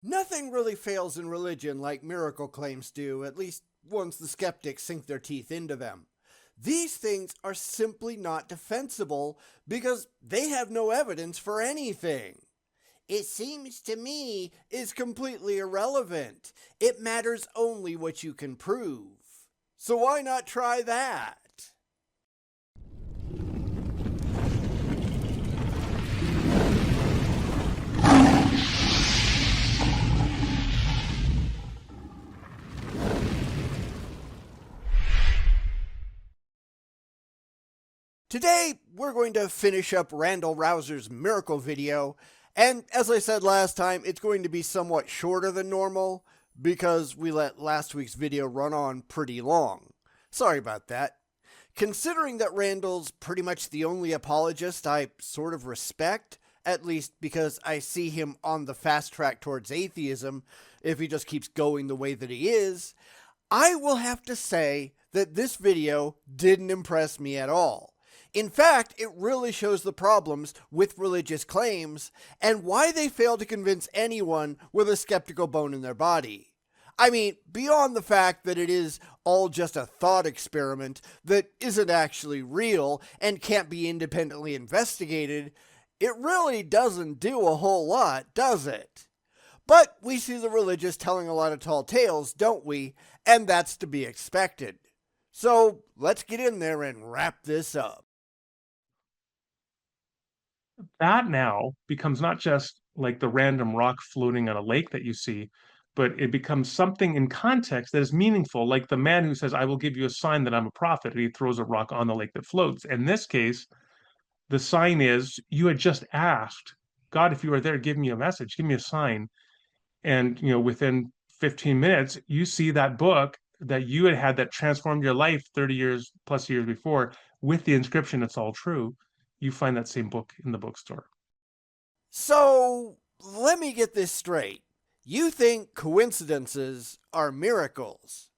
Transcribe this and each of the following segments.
Nothing really fails in religion like miracle claims do, at least once the skeptics sink their teeth into them. These things are simply not defensible because they have no evidence for anything. It seems to me is completely irrelevant. It matters only what you can prove. So why not try that? Today, we're going to finish up Randal Rauser's miracle video, and as I said last time, it's going to be somewhat shorter than normal because we let last week's video run on pretty long. Sorry about that. Considering that Randal's pretty much the only apologist I sort of respect, at least because I see him on the fast track towards atheism if he just keeps going the way that he is, I will have to say that this video didn't impress me at all. In fact, it really shows the problems with religious claims and why they fail to convince anyone with a skeptical bone in their body. I mean, beyond the fact that it is all just a thought experiment that isn't actually real and can't be independently investigated, it really doesn't do a whole lot, does it? But we see the religious telling a lot of tall tales, don't we? And that's to be expected. So let's get in there and wrap this up. That now becomes not just like the random rock floating on a lake that you see, but it becomes something in context that is meaningful, like the man who says, I will give you a sign that I'm a prophet, and he throws a rock on the lake that floats. In this case, the sign is you had just asked, God, if you are there, give me a message, give me a sign. And within 15 minutes, you see that book that you had had that transformed your life 30 years plus years before with the inscription, it's all true. You find that same book in the bookstore. So let me get this straight. You think coincidences are miracles?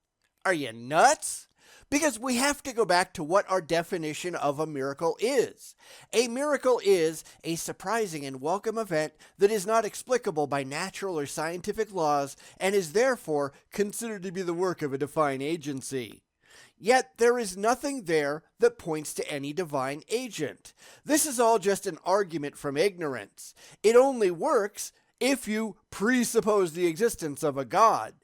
Are you nuts? Because we have to go back to what our definition of a miracle is. A miracle is a surprising and welcome event that is not explicable by natural or scientific laws and is therefore considered to be the work of a divine agency. Yet there is nothing there that points to any divine agent. This is all just an argument from ignorance. It only works if you presuppose the existence of a God.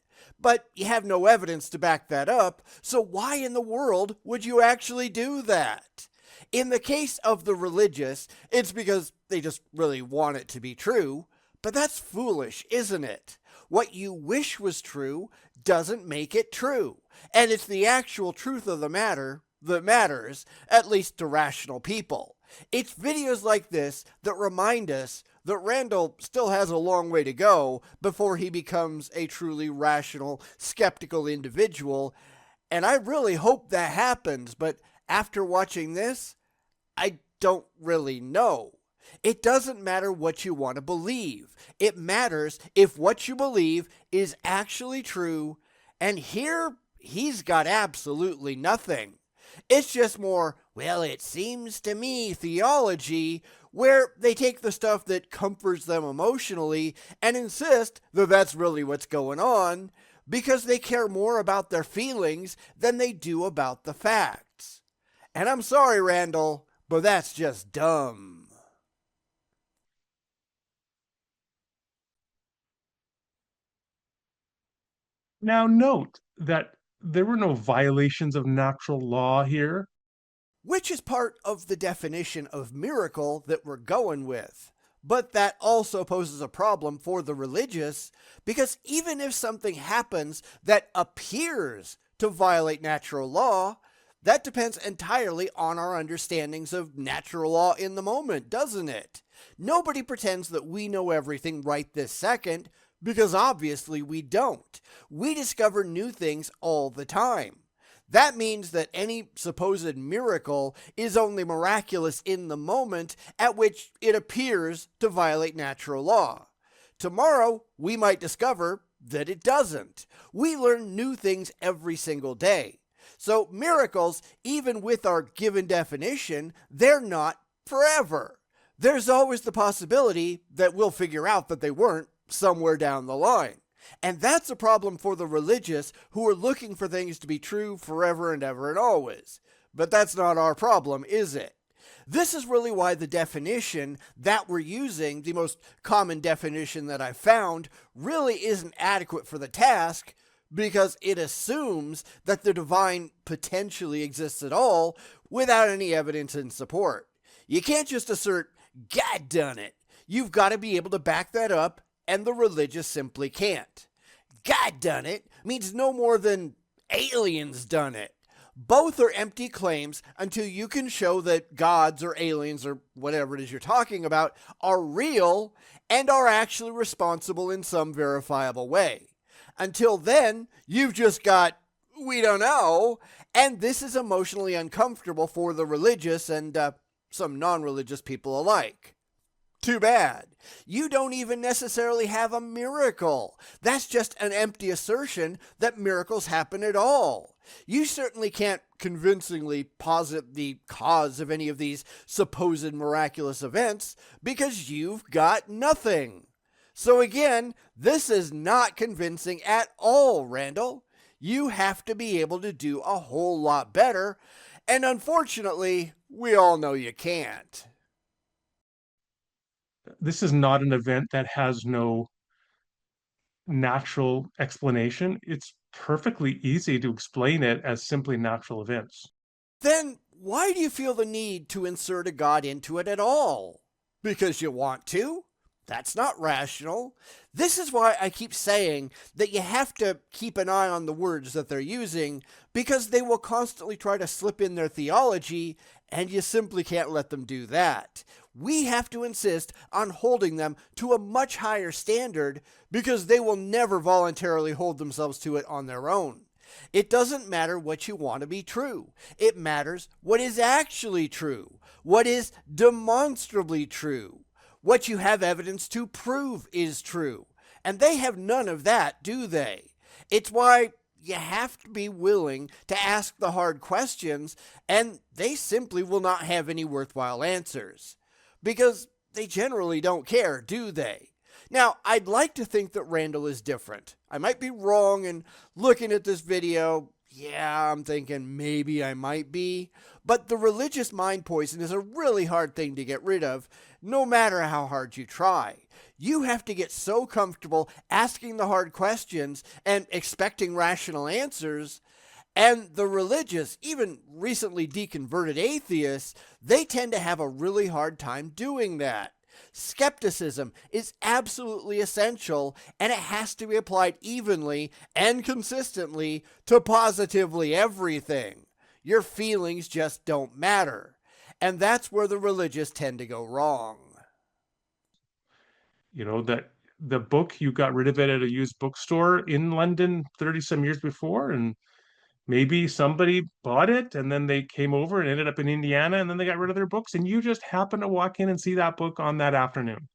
But you have no evidence to back that up, so why in the world would you actually do that? In the case of the religious, it's because they just really want it to be true, but that's foolish, isn't it? What you wish was true doesn't make it true, and it's the actual truth of the matter that matters, at least to rational people. It's videos like this that remind us that Randal still has a long way to go before he becomes a truly rational, skeptical individual, and I really hope that happens, but after watching this, I don't really know. It doesn't matter what you want to believe. It matters if what you believe is actually true, and here he's got absolutely nothing. It's just more, well, it seems to me theology, where they take the stuff that comforts them emotionally and insist that that's really what's going on because they care more about their feelings than they do about the facts. And I'm sorry, Randal, but that's just dumb. Now, note that there were no violations of natural law here. Which is part of the definition of miracle that we're going with. But that also poses a problem for the religious because even if something happens that appears to violate natural law, that depends entirely on our understandings of natural law in the moment, doesn't it? Nobody pretends that we know everything right this second because obviously we don't. We discover new things all the time. That means that any supposed miracle is only miraculous in the moment at which it appears to violate natural law. Tomorrow, we might discover that it doesn't. We learn new things every single day. So miracles, even with our given definition, they're not forever. There's always the possibility that we'll figure out that they weren't somewhere down the line. And that's a problem for the religious who are looking for things to be true forever and ever and always. But that's not our problem, is it? This is really why the definition that we're using, the most common definition that I found, really isn't adequate for the task, because it assumes that the divine potentially exists at all without any evidence in support. You can't just assert, God done it. You've got to be able to back that up, and the religious simply can't. God done it means no more than aliens done it. Both are empty claims until you can show that gods or aliens or whatever it is you're talking about are real and are actually responsible in some verifiable way. Until then, you've just got, we don't know, and this is emotionally uncomfortable for the religious and some non-religious people alike. Too bad. You don't even necessarily have a miracle. That's just an empty assertion that miracles happen at all. You certainly can't convincingly posit the cause of any of these supposed miraculous events because you've got nothing. So again, this is not convincing at all, Randal. You have to be able to do a whole lot better, and unfortunately, we all know you can't. This is not an event that has no natural explanation. It's perfectly easy to explain it as simply natural events. Then why do you feel the need to insert a god into it at all? Because you want to? That's not rational. This is why I keep saying that you have to keep an eye on the words that they're using, because they will constantly try to slip in their theology, and you simply can't let them do that. We have to insist on holding them to a much higher standard, because they will never voluntarily hold themselves to it on their own. It doesn't matter what you want to be true. It matters what is actually true, what is demonstrably true, what you have evidence to prove is true. And they have none of that, do they? It's why you have to be willing to ask the hard questions, and they simply will not have any worthwhile answers. Because they generally don't care, do they? Now, I'd like to think that Randal is different. I might be wrong, and looking at this video, yeah, I'm thinking maybe I might be. But the religious mind poison is a really hard thing to get rid of, no matter how hard you try. You have to get so comfortable asking the hard questions and expecting rational answers. And the religious, even recently deconverted atheists, they tend to have a really hard time doing that. Skepticism is absolutely essential, and it has to be applied evenly and consistently to positively everything. Your feelings just don't matter. And that's where the religious tend to go wrong. You know, that the book, you got rid of it at a used bookstore in London 30 some years before, and maybe somebody bought it and then they came over and ended up in Indiana and then they got rid of their books and you just happened to walk in and see that book on that afternoon.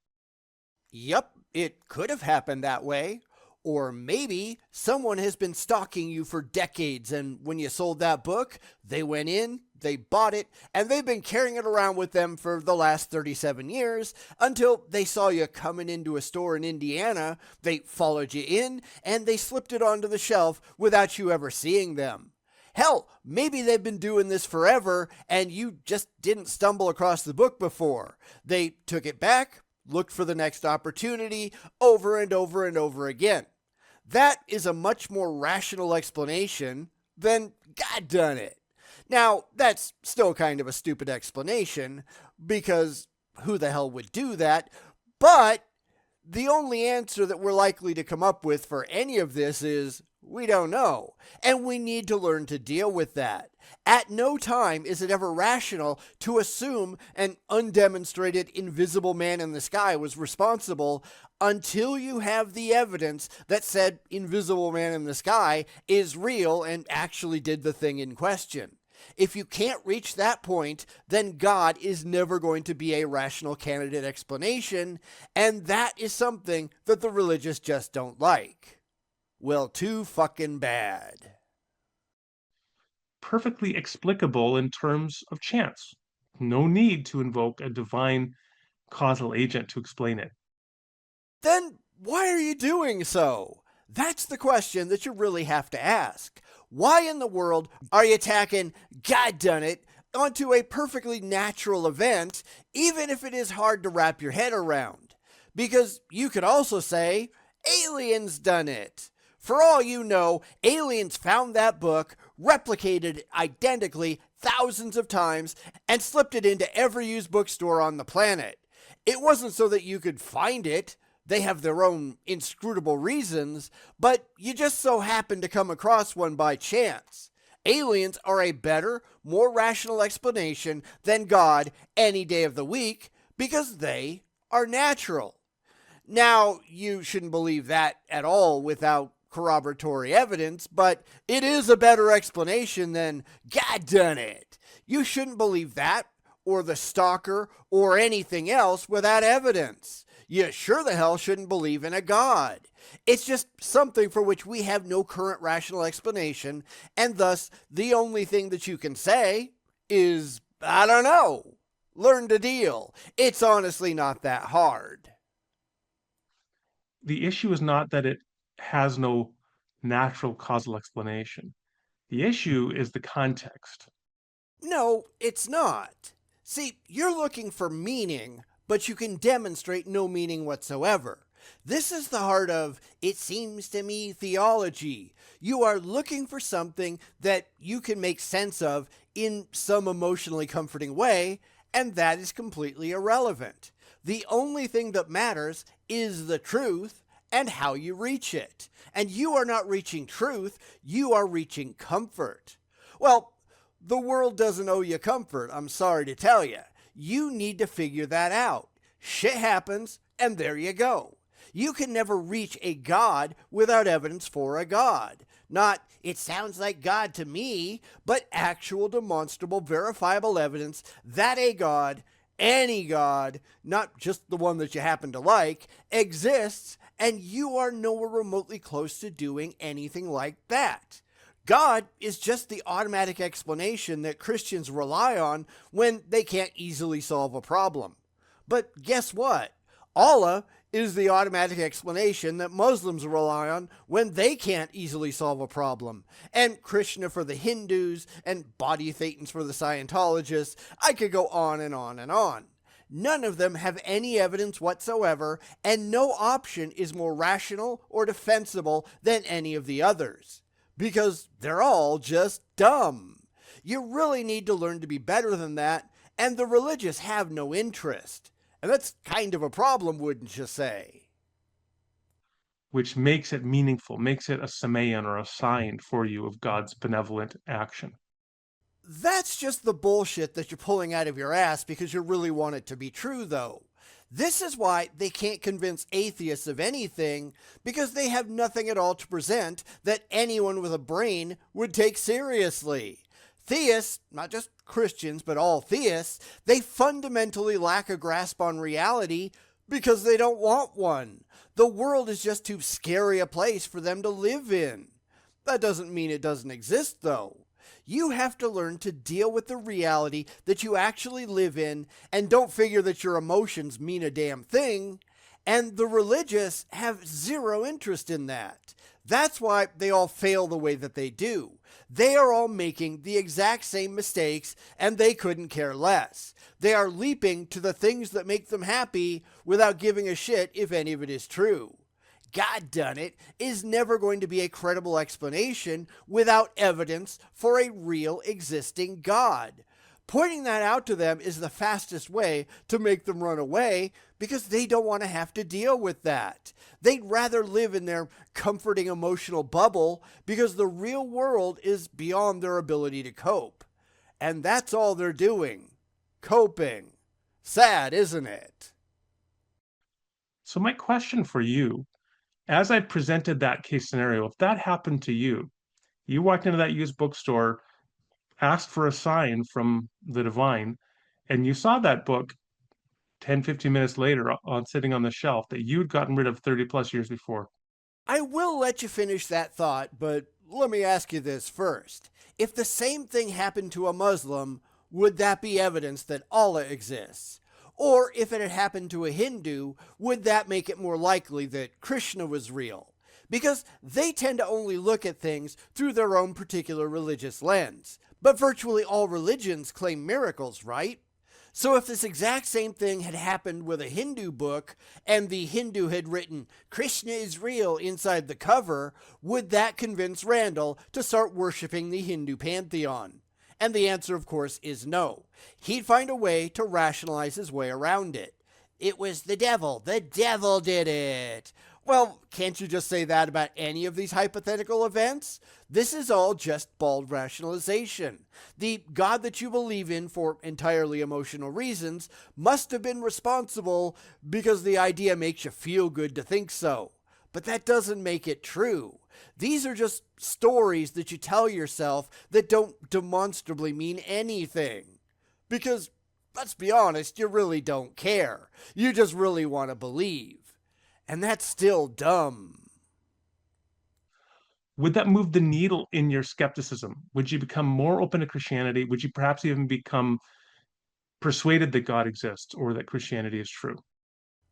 Yep, it could have happened that way. Or maybe someone has been stalking you for decades, and when you sold that book, they went in, they bought it, and they've been carrying it around with them for the last 37 years until they saw you coming into a store in Indiana. They followed you in, and they slipped it onto the shelf without you ever seeing them. Hell, maybe they've been doing this forever, and you just didn't stumble across the book before. They took it back, looked for the next opportunity over and over and over again. That is a much more rational explanation than God done it. Now, that's still kind of a stupid explanation, because who the hell would do that? But the only answer that we're likely to come up with for any of this is we don't know, and we need to learn to deal with that. At no time is it ever rational to assume an undemonstrated invisible man in the sky was responsible until you have the evidence that said invisible man in the sky is real and actually did the thing in question. If you can't reach that point, then God is never going to be a rational candidate explanation, and that is something that the religious just don't like. Well, too fucking bad. Perfectly explicable in terms of chance. No need to invoke a divine causal agent to explain it. Then why are you doing so? That's the question that you really have to ask. Why in the world are you tacking God done it onto a perfectly natural event, even if it is hard to wrap your head around? Because you could also say, aliens done it. For all you know, aliens found that book, replicated it identically thousands of times, and slipped it into every used bookstore on the planet. It wasn't so that you could find it. They have their own inscrutable reasons, but you just so happen to come across one by chance. Aliens are a better, more rational explanation than God any day of the week because they are natural. Now, you shouldn't believe that at all without corroboratory evidence, but it is a better explanation than God done it. You shouldn't believe that, or the stalker, or anything else without evidence. You sure the hell shouldn't believe in a God. It's just something for which we have no current rational explanation, and thus the only thing that you can say is, I don't know. Learn to deal. It's honestly not that hard. The issue is not that it has no natural causal explanation. The issue is the context. No, it's not. See, you're looking for meaning, but you can demonstrate no meaning whatsoever. This is the heart of, it seems to me, theology. You are looking for something that you can make sense of in some emotionally comforting way, and that is completely irrelevant. The only thing that matters is the truth and how you reach it. And you are not reaching truth, you are reaching comfort. Well, the world doesn't owe you comfort, I'm sorry to tell you. You need to figure that out. Shit happens, and there you go. You can never reach a God without evidence for a God. Not, it sounds like God to me, but actual demonstrable, verifiable evidence that a God, any God, not just the one that you happen to like, exists, and you are nowhere remotely close to doing anything like that. God is just the automatic explanation that Christians rely on when they can't easily solve a problem. But guess what? Allah is the automatic explanation that Muslims rely on when they can't easily solve a problem. And Krishna for the Hindus, and body thetans for the Scientologists. I could go on and on and on. None of them have any evidence whatsoever, and no option is more rational or defensible than any of the others. Because they're all just dumb. You really need to learn to be better than that, and the religious have no interest. And that's kind of a problem, wouldn't you say? Which makes it meaningful, makes it a semeon or a sign for you of God's benevolent action. That's just the bullshit that you're pulling out of your ass because you really want it to be true, though. This is why they can't convince atheists of anything, because they have nothing at all to present that anyone with a brain would take seriously. Theists, not just Christians, but all theists, they fundamentally lack a grasp on reality because they don't want one. The world is just too scary a place for them to live in. That doesn't mean it doesn't exist, though. You have to learn to deal with the reality that you actually live in and don't figure that your emotions mean a damn thing. And the religious have zero interest in that. That's why they all fail the way that they do. They are all making the exact same mistakes and they couldn't care less. They are leaping to the things that make them happy without giving a shit if any of it is true. God done it is never going to be a credible explanation without evidence for a real existing God. Pointing that out to them is the fastest way to make them run away because they don't want to have to deal with that. They'd rather live in their comforting emotional bubble because the real world is beyond their ability to cope. And that's all they're doing. Coping. Sad, isn't it? So, my question for you, as I presented that case scenario, if that happened to you, you walked into that used bookstore, asked for a sign from the divine, and you saw that book 10, 15 minutes later on sitting on the shelf that you'd gotten rid of 30 plus years before. I will let you finish that thought, but let me ask you this first. If the same thing happened to a Muslim, would that be evidence that Allah exists? Or if it had happened to a Hindu, would that make it more likely that Krishna was real? Because they tend to only look at things through their own particular religious lens. But virtually all religions claim miracles, right? So if this exact same thing had happened with a Hindu book and the Hindu had written Krishna is real inside the cover, would that convince Randal to start worshipping the Hindu pantheon? And the answer, of course, is no. He'd find a way to rationalize his way around it. It was the devil. The devil did it. Well, can't you just say that about any of these hypothetical events? This is all just bald rationalization. The God that you believe in for entirely emotional reasons must have been responsible because the idea makes you feel good to think so. But that doesn't make it true. These are just stories that you tell yourself that don't demonstrably mean anything. Because, let's be honest, you really don't care. You just really want to believe. And that's still dumb. Would that move the needle in your skepticism? Would you become more open to Christianity? Would you perhaps even become persuaded that God exists or that Christianity is true?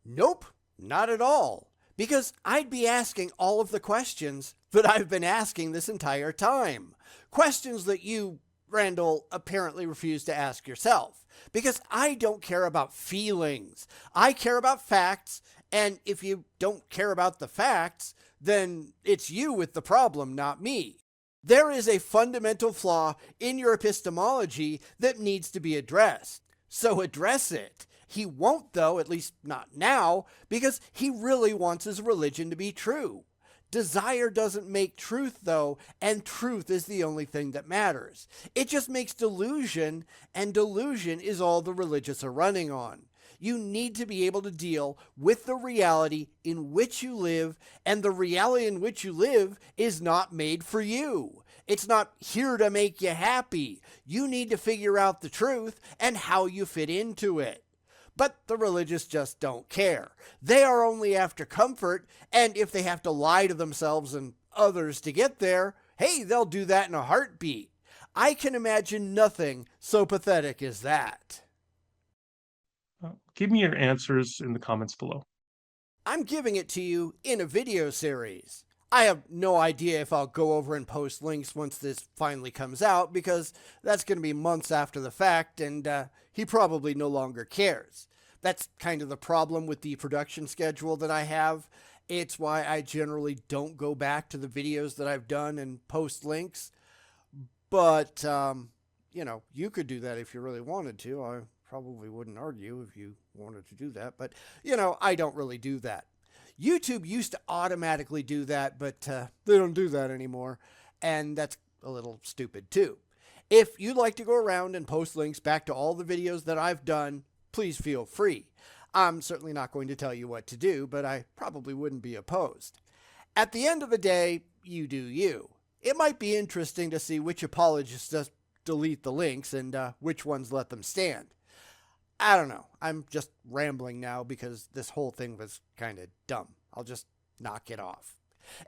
Nope, not at all. Because I'd be asking all of the questions that I've been asking this entire time. Questions that you, Randal, apparently refuse to ask yourself. Because I don't care about feelings. I care about facts, and if you don't care about the facts, then it's you with the problem, not me. There is a fundamental flaw in your epistemology that needs to be addressed. So address it. He won't, though, at least not now, because he really wants his religion to be true. Desire doesn't make truth, though, and truth is the only thing that matters. It just makes delusion, and delusion is all the religious are running on. You need to be able to deal with the reality in which you live, and the reality in which you live is not made for you. It's not here to make you happy. You need to figure out the truth and how you fit into it. But the religious just don't care. They are only after comfort, and if they have to lie to themselves and others to get there, hey, they'll do that in a heartbeat. I can imagine nothing so pathetic as that. Give me your answers in the comments below. I'm giving it to you in a video series. I have no idea if I'll go over and post links once this finally comes out, because that's going to be months after the fact, and he probably no longer cares. That's kind of the problem with the production schedule that I have. It's why I generally don't go back to the videos that I've done and post links. But, you could do that if you really wanted to. I probably wouldn't argue if you wanted to do that. But, I don't really do that. YouTube used to automatically do that, but they don't do that anymore. And that's a little stupid too. If you'd like to go around and post links back to all the videos that I've done, please feel free. I'm certainly not going to tell you what to do, but I probably wouldn't be opposed. At the end of the day, you do you. It might be interesting to see which apologists just delete the links and which ones let them stand. I don't know. I'm just rambling now because this whole thing was kind of dumb. I'll just knock it off.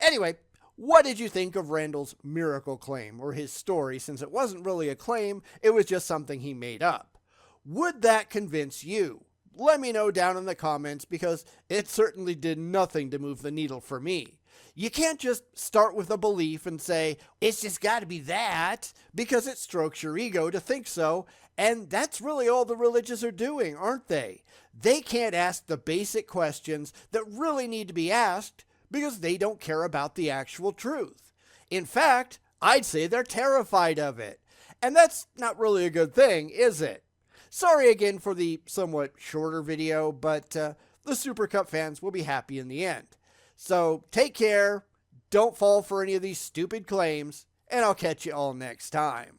Anyway, what did you think of Randal's miracle claim, or his story, since it wasn't really a claim, it was just something he made up? Would that convince you? Let me know down in the comments, because it certainly did nothing to move the needle for me. You can't just start with a belief and say, it's just got to be that, because it strokes your ego to think so, and that's really all the religious are doing, aren't they? They can't ask the basic questions that really need to be asked because they don't care about the actual truth. In fact, I'd say they're terrified of it. And that's not really a good thing, is it? Sorry again for the somewhat shorter video, but the Super Cup fans will be happy in the end. So take care, don't fall for any of these stupid claims, and I'll catch you all next time.